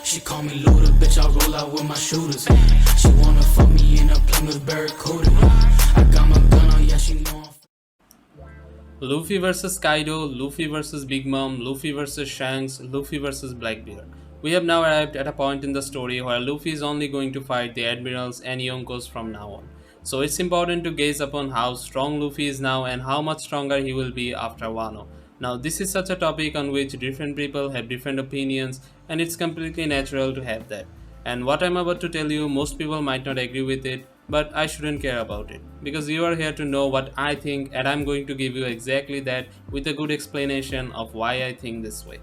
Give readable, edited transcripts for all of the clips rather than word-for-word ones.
She call me Luda, bitch, I roll out with my shooters. She wanna fuck me in a plane with Barracuda. I got my gun on, yeah, she know I'm. Luffy vs Kaido, Luffy vs Big Mom, Luffy vs Shanks, Luffy vs Blackbeard. We have now arrived at a point in the story where Luffy is only going to fight the admirals and Yonkos from now on. So it's important to gaze upon how strong Luffy is now and how much stronger he will be after Wano. Now this is such a topic on which different people have different opinions, and it's completely natural to have that. And what I'm about to tell you, most people might not agree with it, but I shouldn't care about it. Because you are here to know what I think, and I'm going to give you exactly that with a good explanation of why I think this way.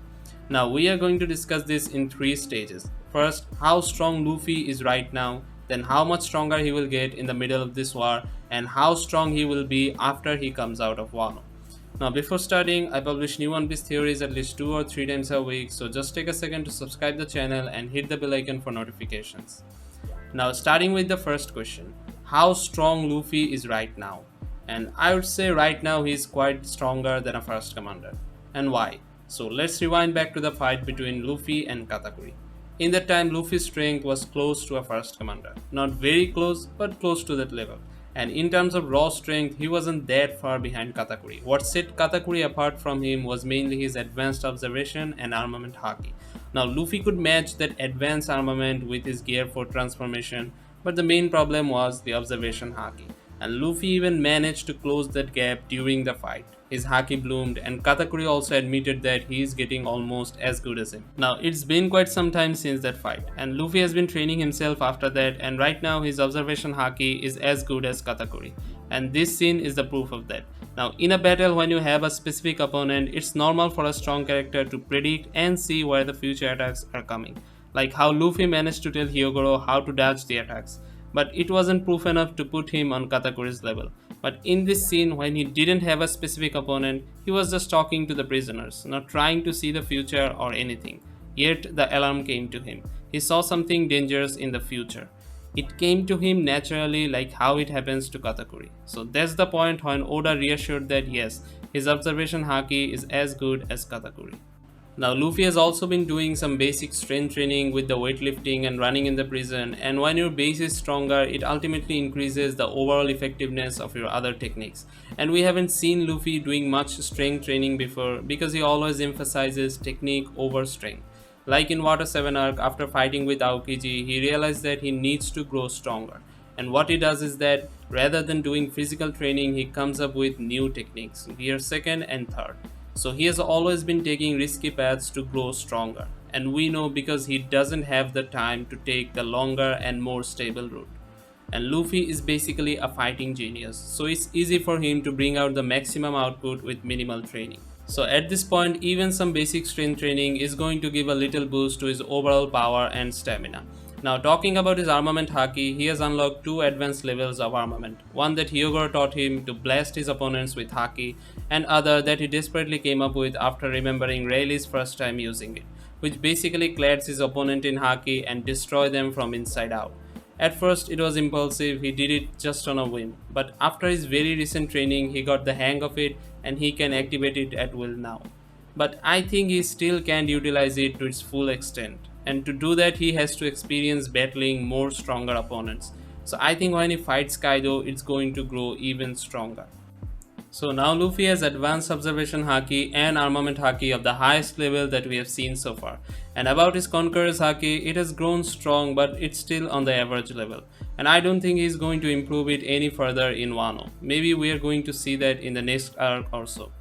Now, we are going to discuss this in three stages. First, how strong Luffy is right now, then how much stronger he will get in the middle of this war, and how strong he will be after he comes out of Wano. Now, before starting, I publish new One Piece theories at least 2 or 3 times a week, so just take a second to subscribe the channel and hit the bell icon for notifications. Now, starting with the first question, how strong Luffy is right now? And I would say right now he is quite stronger than a first commander. And why? So let's rewind back to the fight between Luffy and Katakuri. In that time, Luffy's strength was close to a first commander. Not very close, but close to that level. And in terms of raw strength, he wasn't that far behind Katakuri. What set Katakuri apart from him was mainly his advanced observation and armament haki. Now Luffy could match that advanced armament with his Gear 4 transformation, but the main problem was the observation haki. And Luffy even managed to close that gap during the fight. His haki bloomed, and Katakuri also admitted that he is getting almost as good as him. Now, it's been quite some time since that fight, and Luffy has been training himself after that, and right now his observation haki is as good as Katakuri. And this scene is the proof of that. Now, in a battle, when you have a specific opponent, it's normal for a strong character to predict and see where the future attacks are coming. Like how Luffy managed to tell Hyogoro how to dodge the attacks. But it wasn't proof enough to put him on Katakuri's level. But in this scene, when he didn't have a specific opponent, he was just talking to the prisoners, not trying to see the future or anything. Yet the alarm came to him. He saw something dangerous in the future. It came to him naturally, like how it happens to Katakuri. So that's the point when Oda reassured that yes, his observation haki is as good as Katakuri. Now Luffy has also been doing some basic strength training with the weightlifting and running in the prison, and when your base is stronger, it ultimately increases the overall effectiveness of your other techniques. And we haven't seen Luffy doing much strength training before because he always emphasizes technique over strength. Like in Water 7 arc, after fighting with Aokiji, he realized that he needs to grow stronger. And what he does is that rather than doing physical training, he comes up with new techniques, Gear 2nd and 3rd. So he has always been taking risky paths to grow stronger. And we know because he doesn't have the time to take the longer and more stable route. And Luffy is basically a fighting genius, so it's easy for him to bring out the maximum output with minimal training. So at this point, even some basic strength training is going to give a little boost to his overall power and stamina. Now talking about his armament haki, he has unlocked 2 advanced levels of armament. One that Hyogoro taught him to blast his opponents with haki, and other that he desperately came up with after remembering Rayleigh's first time using it, which basically clads his opponent in haki and destroy them from inside out. At first it was impulsive, he did it just on a whim, but after his very recent training he got the hang of it and he can activate it at will now. But I think he still can't utilize it to its full extent, and to do that he has to experience battling more stronger opponents. So I think when he fights Kaido, it's going to grow even stronger. So now Luffy has advanced observation haki and armament haki of the highest level that we have seen so far. And about his conqueror's haki, it has grown strong, but it's still on the average level. And I don't think he's going to improve it any further in Wano. Maybe we are going to see that in the next arc or so.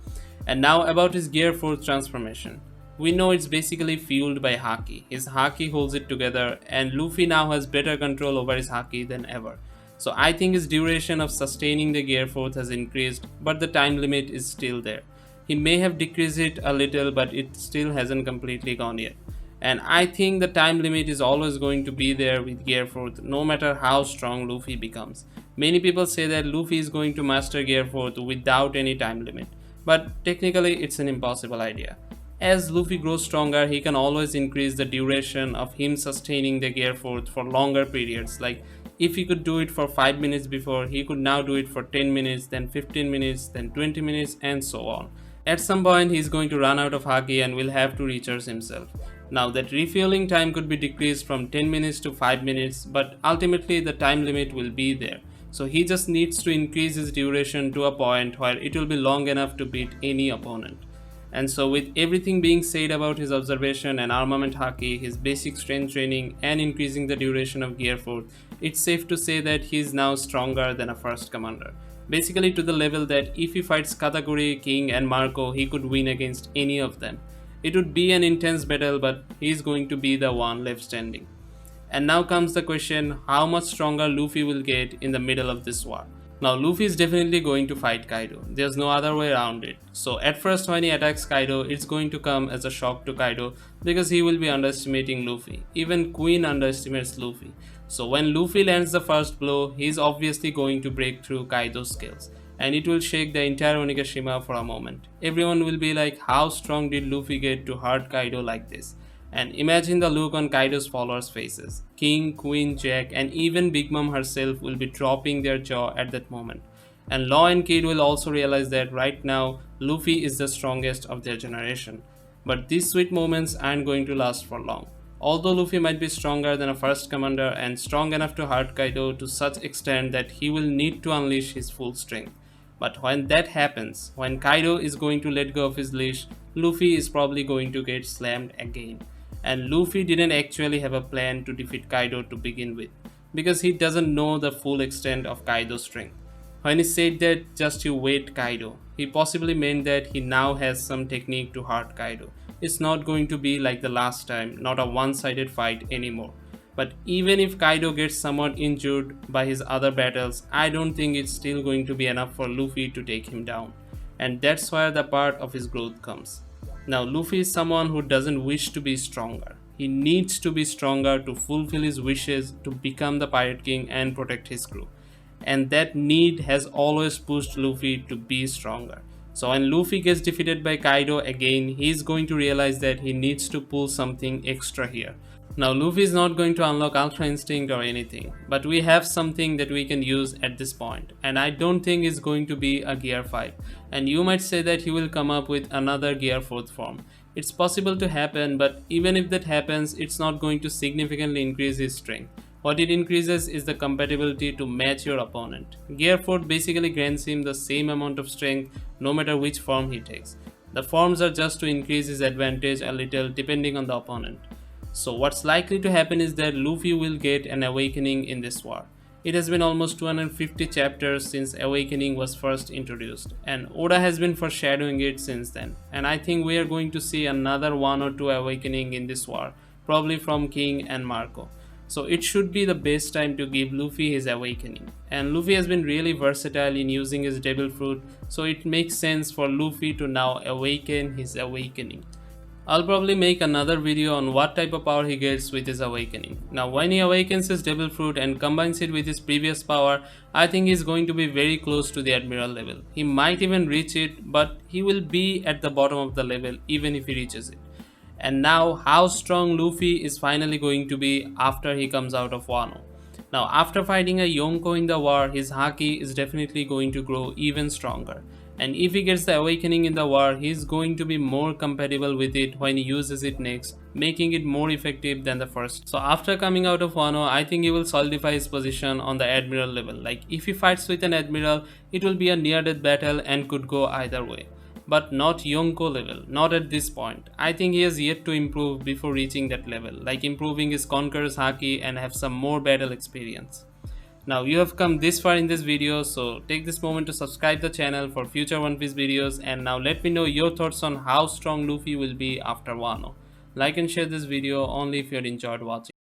And now about his Gear 4 transformation. We know it's basically fueled by haki. His haki holds it together, and Luffy now has better control over his haki than ever. So I think his duration of sustaining the Gear 4 has increased, but the time limit is still there. He may have decreased it a little, but it still hasn't completely gone yet. And I think the time limit is always going to be there with Gear 4, no matter how strong Luffy becomes. Many people say that Luffy is going to master Gear 4 without any time limit, but technically it's an impossible idea. As Luffy grows stronger, he can always increase the duration of him sustaining the Gear 4 for longer periods. Like if he could do it for 5 minutes before, he could now do it for 10 minutes, then 15 minutes, then 20 minutes, and so on. At some point, he's going to run out of haki and will have to recharge himself. Now that refueling time could be decreased from 10 minutes to 5 minutes, but ultimately the time limit will be there. So he just needs to increase his duration to a point where it will be long enough to beat any opponent. And so, with everything being said about his observation and armament haki, his basic strength training, and increasing the duration of gear food, it's safe to say that he is now stronger than a first commander. Basically, to the level that if he fights Katakuri, King, and Marco, he could win against any of them. It would be an intense battle, but he is going to be the one left standing. And now comes the question, how much stronger Luffy will get in the middle of this war. Now Luffy is definitely going to fight Kaido, there's no other way around it. So at first when he attacks Kaido, it's going to come as a shock to Kaido because he will be underestimating Luffy. Even Queen underestimates Luffy. So when Luffy lands the first blow, he's obviously going to break through Kaido's skills. And it will shake the entire Onigashima for a moment. Everyone will be like, how strong did Luffy get to hurt Kaido like this? And imagine the look on Kaido's followers' faces. King, Queen, Jack, and even Big Mom herself will be dropping their jaw at that moment. And Law and Kid will also realize that right now, Luffy is the strongest of their generation. But these sweet moments aren't going to last for long. Although Luffy might be stronger than a first commander and strong enough to hurt Kaido to such extent that he will need to unleash his full strength. But when that happens, when Kaido is going to let go of his leash, Luffy is probably going to get slammed again. And Luffy didn't actually have a plan to defeat Kaido to begin with, because he doesn't know the full extent of Kaido's strength. When he said that just you wait Kaido, he possibly meant that he now has some technique to hurt Kaido. It's not going to be like the last time, not a one-sided fight anymore. But even if Kaido gets somewhat injured by his other battles, I don't think it's still going to be enough for Luffy to take him down. And that's where the part of his growth comes. Now Luffy is someone who doesn't wish to be stronger. He needs to be stronger to fulfill his wishes to become the Pirate King and protect his crew. And that need has always pushed Luffy to be stronger. So when Luffy gets defeated by Kaido again, he is going to realize that he needs to pull something extra here. Now Luffy is not going to unlock Ultra Instinct or anything, but we have something that we can use at this point, and I don't think it's going to be a Gear 5, and you might say that he will come up with another Gear 4th form. It's possible to happen, but even if that happens, it's not going to significantly increase his strength. What it increases is the compatibility to match your opponent. Gear 4 basically grants him the same amount of strength no matter which form he takes. The forms are just to increase his advantage a little depending on the opponent. So what's likely to happen is that Luffy will get an awakening in this war. It has been almost 250 chapters since Awakening was first introduced, and Oda has been foreshadowing it since then. And I think we are going to see another one or two Awakening in this war, probably from King and Marco. So it should be the best time to give Luffy his awakening. And Luffy has been really versatile in using his devil fruit, so it makes sense for Luffy to now awaken his awakening. I'll probably make another video on what type of power he gets with his awakening. Now when he awakens his devil fruit and combines it with his previous power, I think he's going to be very close to the admiral level. He might even reach it, but he will be at the bottom of the level even if he reaches it. And now how strong Luffy is finally going to be after he comes out of Wano. Now after fighting a Yonko in the war, his haki is definitely going to grow even stronger. And if he gets the awakening in the war, he is going to be more compatible with it when he uses it next, making it more effective than the first. So after coming out of Wano, I think he will solidify his position on the admiral level. Like if he fights with an admiral, it will be a near-death battle and could go either way. But not Yonko level, not at this point. I think he has yet to improve before reaching that level, like improving his Conqueror's haki and have some more battle experience. Now you have come this far in this video, so take this moment to subscribe the channel for future One Piece videos, and now let me know your thoughts on how strong Luffy will be after Wano. Like and share this video only if you had enjoyed watching.